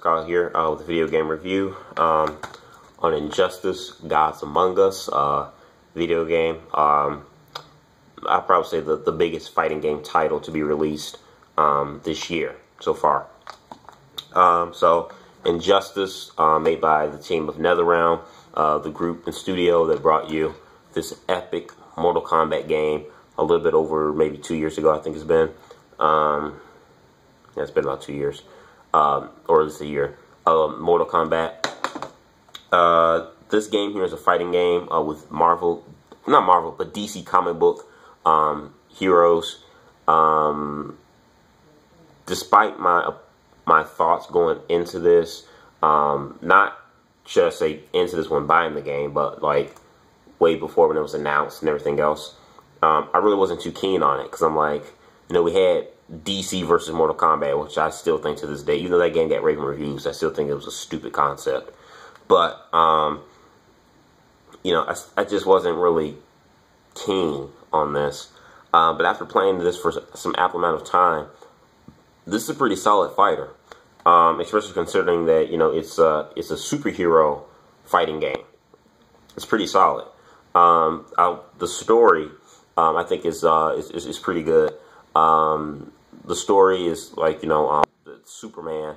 Kyle here with a video game review on Injustice: Gods Among Us video game. I'd probably say the biggest fighting game title to be released this year so far. So Injustice, made by the team of NetherRealm, the group and studio that brought you this epic Mortal Kombat game a little bit over maybe 2 years ago, I think it's been. Yeah, it's been about 2 years. Or it's a year. Mortal Kombat. This game here is a fighting game with Marvel, not Marvel, but DC comic book heroes. Despite my thoughts going into this, not should I say into this when buying the game, but like way before when it was announced and everything else, I really wasn't too keen on it because I'm like, you know, we had DC versus Mortal Kombat, which I still think to this day, even though that game got raving reviews, I still think it was a stupid concept. But, you know, I just wasn't really keen on this. But after playing this for some ample amount of time, this is a pretty solid fighter. Especially considering that, you know, it's a superhero fighting game. It's pretty solid. The story, I think is pretty good. The story is like, you know, Superman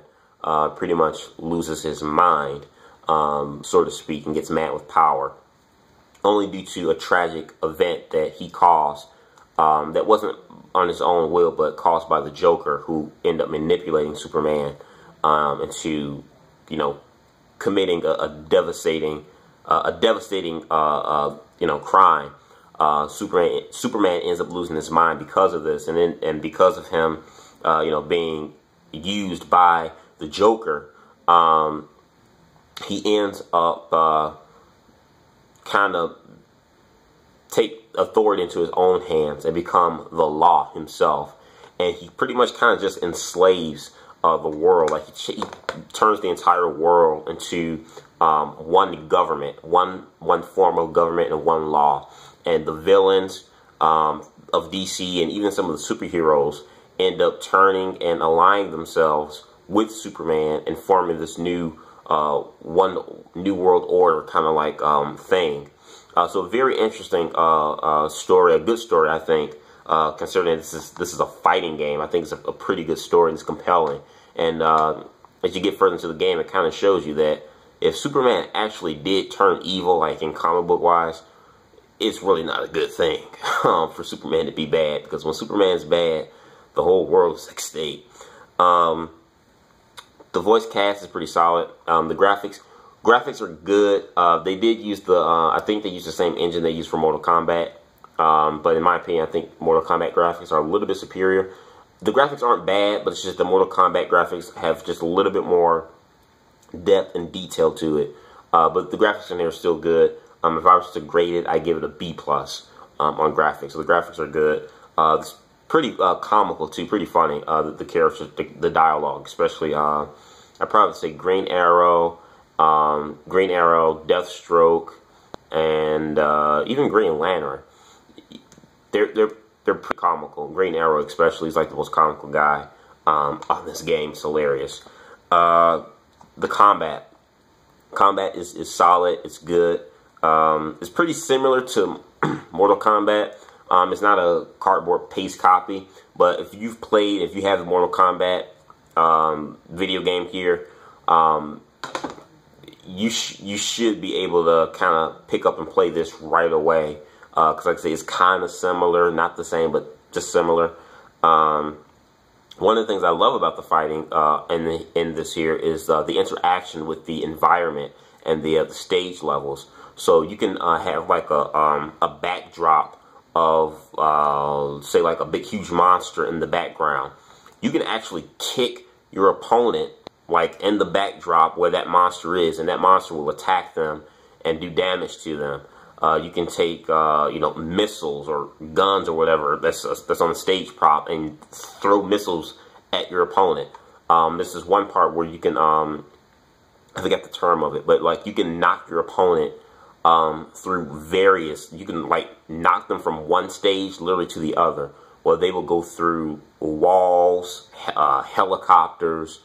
pretty much loses his mind, so to speak, and gets mad with power, only due to a tragic event that he caused, that wasn't on his own will, but caused by the Joker, who ended up manipulating Superman into, you know, committing a devastating, you know, crime. Superman ends up losing his mind because of this, and because of him, you know, being used by the Joker, he ends up kind of take authority into his own hands and become the law himself, and he pretty much kind of just enslaves the world. Like he turns the entire world into one government, one form of government and one law. And the villains of DC and even some of the superheroes end up turning and aligning themselves with Superman and forming this new one new world order kind of like thing. So a very interesting story, a good story, I think, considering this is a fighting game. I think it's a pretty good story and it's compelling. And as you get further into the game, it kind of shows you that if Superman actually did turn evil, like in comic book wise, it's really not a good thing for Superman to be bad, because when Superman's bad, the whole world is at stake. The voice cast is pretty solid. The graphics are good. They did use I think they used the same engine they used for Mortal Kombat. But in my opinion, I think Mortal Kombat graphics are a little bit superior. The graphics aren't bad, but it's just the Mortal Kombat graphics have just a little bit more depth and detail to it. But the graphics in there are still good. If I was to grade it, I give it a B+ on graphics. So the graphics are good. It's pretty comical too, pretty funny. The characters, the dialogue, especially. I'd probably say Green Arrow, Deathstroke, and even Green Lantern. They're pretty comical. Green Arrow especially is like the most comical guy on this game. It's hilarious. The combat is solid. It's good. It's pretty similar to Mortal Kombat. It's not a cardboard paste copy, but if you have the Mortal Kombat video game here, you should be able to kind of pick up and play this right away. Because like I say, it's kind of similar, not the same, but just similar. One of the things I love about the fighting in this here is the interaction with the environment and the stage levels. So you can have like a backdrop of say like a big huge monster in the background. You can actually kick your opponent like in the backdrop where that monster is, and that monster will attack them and do damage to them. You can take you know, missiles or guns or whatever that's on the stage prop and throw missiles at your opponent. This is one part where you can I forget the term of it, but like you can knock your opponent through various, you can like knock them from one stage literally to the other, where they will go through walls, helicopters,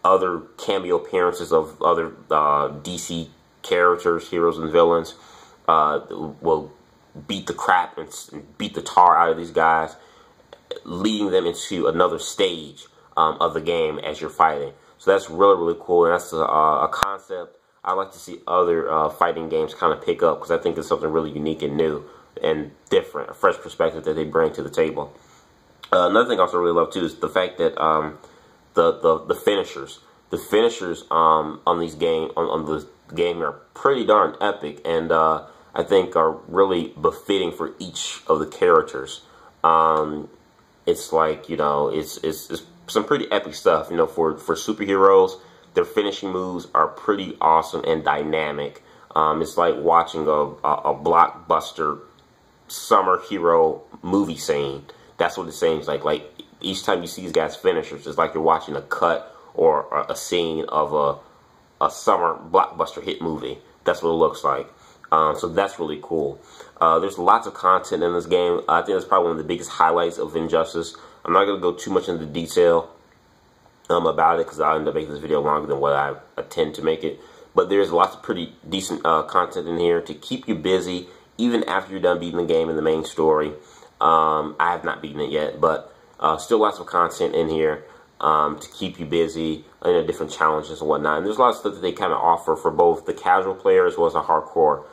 other cameo appearances of other DC characters, heroes, and villains. Will beat the crap and beat the tar out of these guys, leading them into another stage of the game as you're fighting. So that's really, really cool, and that's a concept I'd like to see other fighting games kind of pick up, because I think it's something really unique and new and different, a fresh perspective that they bring to the table. Another thing I also really love too is the fact that the finishers on these on this game are pretty darn epic, and I think are really befitting for each of the characters. It's like, you know, it's some pretty epic stuff. You know, for superheroes, their finishing moves are pretty awesome and dynamic. It's like watching a blockbuster summer hero movie scene. That's what it seems like. Like, each time you see these guys' finishers, it's like you're watching a cut or a scene of a summer blockbuster hit movie. That's what it looks like. So that's really cool. There's lots of content in this game. I think that's probably one of the biggest highlights of Injustice. I'm not going to go too much into detail about it, because I'll end up making this video longer than what I intend to make it. But there's lots of pretty decent content in here to keep you busy, even after you're done beating the game in the main story. I have not beaten it yet, but still lots of content in here to keep you busy, different challenges and whatnot. And there's a lot of stuff that they kind of offer for both the casual player as well as a hardcore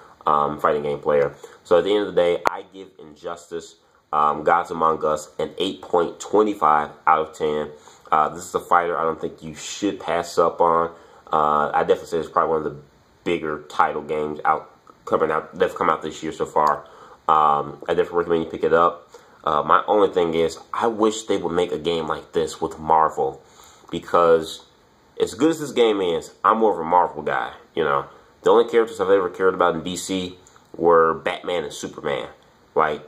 fighting game player. So at the end of the day, I give Injustice Gods Among Us an 8.25 out of 10. This is a fighter I don't think you should pass up on. I definitely say it's probably one of the bigger title games coming out that have come out this year so far. I definitely recommend you pick it up. My only thing is, I wish they would make a game like this with Marvel, because as good as this game is, I'm more of a Marvel guy. You know, the only characters I've ever cared about in DC were Batman and Superman. Like,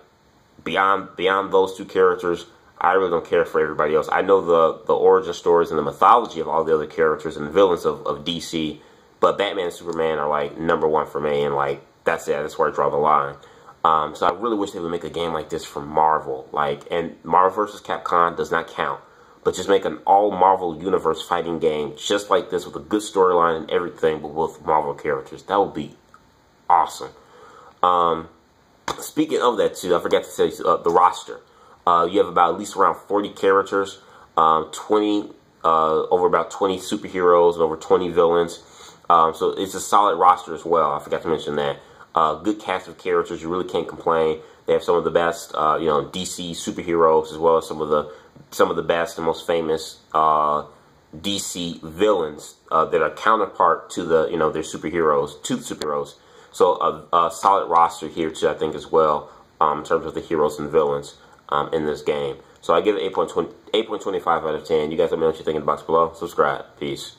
beyond those two characters, I really don't care for everybody else. I know the origin stories and the mythology of all the other characters and villains of DC, but Batman and Superman are like #1 for me, and like that's it. That's where I draw the line. So I really wish they would make a game like this from Marvel. Like, and Marvel vs. Capcom does not count, but just make an all Marvel Universe fighting game just like this with a good storyline and everything, but with Marvel characters. That would be awesome. Speaking of that too, I forgot to say the roster. You have about at least around 40 characters, over about 20 superheroes and over 20 villains. So it's a solid roster as well. I forgot to mention that. Good cast of characters. You really can't complain. They have some of the best, DC superheroes, as well as some of the best and most famous DC villains that are counterpart to their superheroes. So a solid roster here too, I think, as well, in terms of the heroes and villains in this game. So I give it 8.25 out of 10. You guys let me know what you think in the box below. Subscribe. Peace.